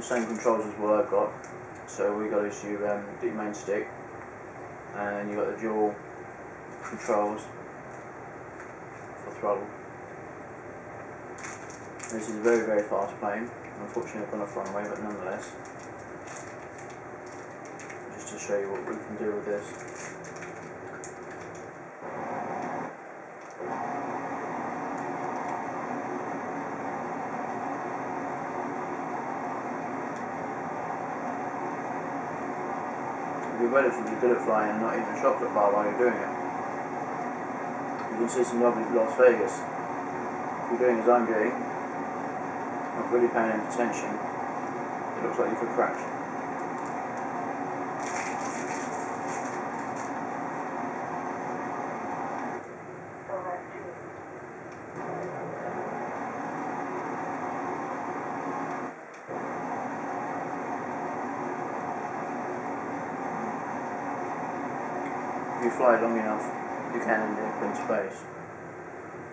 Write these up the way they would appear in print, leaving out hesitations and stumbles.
same controls as what I've got. So all you got is your main stick, and you got the dual controls for throttle. This is a very, very fast plane. Unfortunately I've gone off runway, but nonetheless, just to show you what we can do with this. You're relatively good at flying and not even shocked at bar while you're doing it. You can see some lovely Las Vegas. If you're doing as I'm doing, not really paying any attention, it looks like you could crash. If you fly long enough, you can end up in space.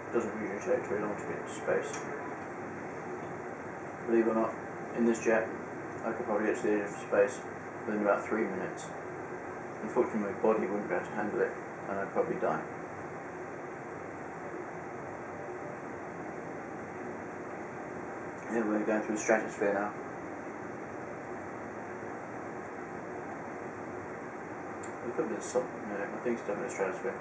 It doesn't usually take very long to get into space. Believe it or not, in this jet, I could probably get to the edge of space within about 3 minutes. Unfortunately, my body wouldn't be able to handle it, and I'd probably die. Yeah, we're going through the stratosphere now. It could be the sun. No, I think it's definitely the stratosphere.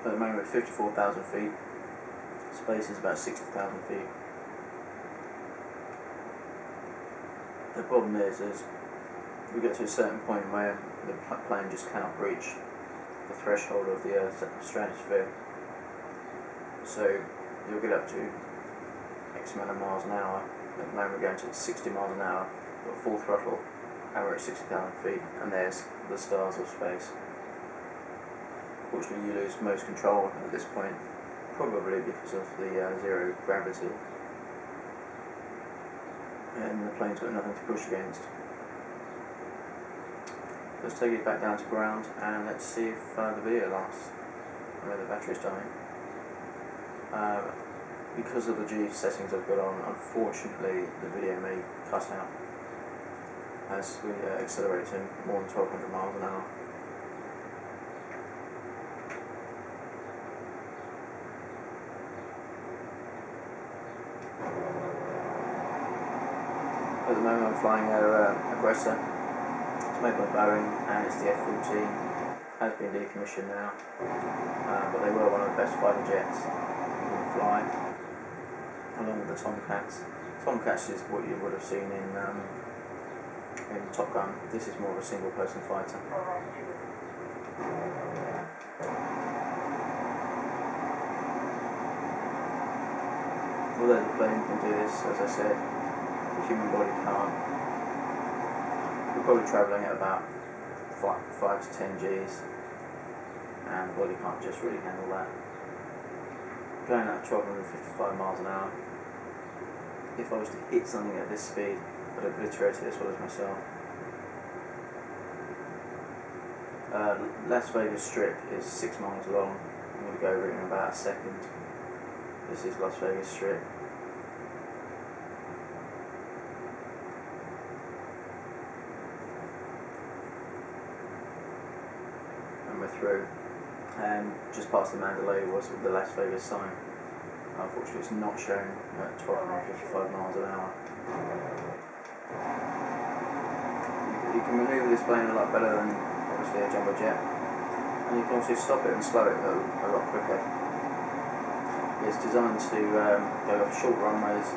At the moment, 54,000 feet. Space is about 60,000 feet. The problem is we get to a certain point where the plane just cannot reach the threshold of the Earth's stratosphere. So you'll get up to X amount of miles an hour. At the moment we're going to 60 miles an hour, got full throttle, and we're at 60,000 feet, and there's the stars of space. Fortunately, you lose most control at this point, probably because of the zero gravity, and the plane's got nothing to push against. Let's take it back down to ground and let's see if the video lasts. I know the battery's dying. Because of the G settings I've got on, unfortunately the video may cut out as we accelerate to more than 1200 miles an hour. At the moment I'm flying an Aggressor. It's made by Boeing and it's the F18. Has been decommissioned now, but they were one of the best fighter jets you can fly, along with the Tomcats. Tomcats is what you would have seen in Top Gun. This is more of a single person fighter. Although the plane can do this, as I said, the human body can't. We're probably travelling at about 5 to 10 Gs, and the body can't just really handle that. Going at 1255 miles an hour, if I was to hit something at this speed, I'd obliterate it as well as myself. Las Vegas Strip is 6 miles long. I'm going to go over it in about a second. This is Las Vegas Strip. And we're through. And just past the Mandalay was the Las Vegas sign. Unfortunately it's not shown at 1255 miles an hour. You can manoeuvre this plane a lot better than obviously a jumbo jet. And you can also stop it and slow it a lot quicker. It's designed to go off short runways,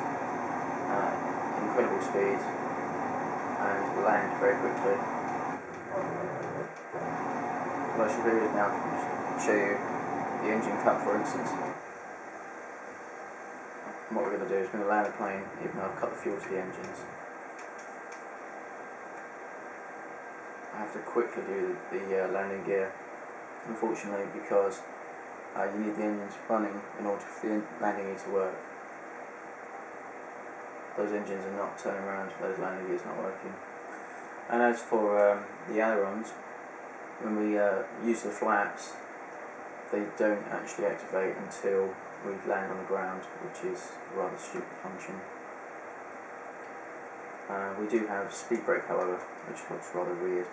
incredible speed, and land very quickly. What I should do is now show you the engine cut, for instance. And what we're going to do is we're going to land the plane even though I've cut the fuel to the engines. I have to quickly do the landing gear, unfortunately, because you need the engines running in order for the landing gear to work. Those engines are not turning around, those landing gears not working. And as for the ailerons, when we use the flaps, they don't actually activate until we land on the ground, which is a rather stupid function. We do have speed brake, however, which looks rather weird.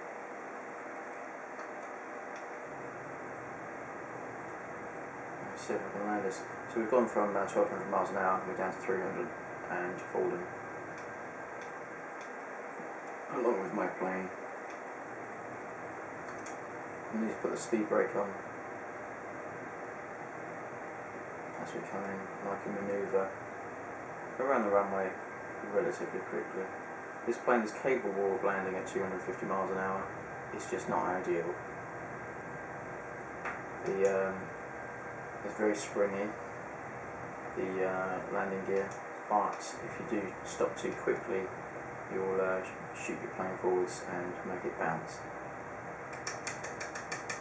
Let's see if I can land this. So we've gone from 1200 miles an hour, we're down to 300 and fallen. Along with my plane. I need to put the speed brake on as we come in, and I can manoeuvre around the runway relatively quickly. This plane is capable of landing at 250 miles an hour, it's just not ideal. It's very springy, the landing gear, but if you do stop too quickly, you'll shoot your plane forwards and make it bounce.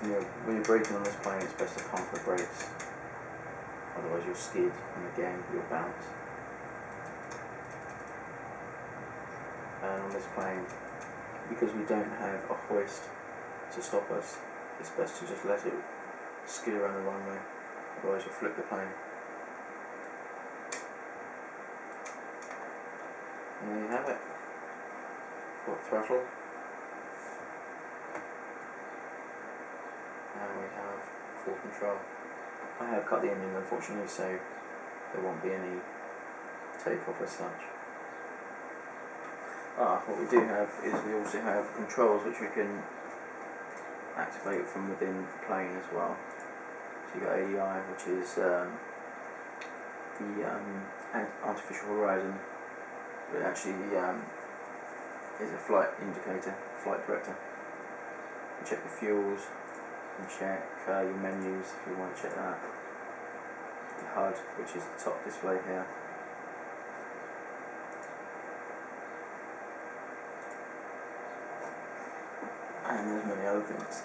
When you're braking on this plane, it's best to pump for brakes, otherwise you'll skid and again you'll bounce. And on this plane, because we don't have a hoist to stop us, it's best to just let it skid around the runway, otherwise you'll flip the plane. And there you have it. Full throttle. And we have full control. I have cut the engine unfortunately, so there won't be any takeoff as such. What we do have is we also have controls which we can activate from within the plane as well. So you've got ADI, which is the artificial horizon, but it actually is a flight indicator, flight director. You check the fuels, you can check your menus if you want to check that. The HUD, which is the top display here. And there's many other things.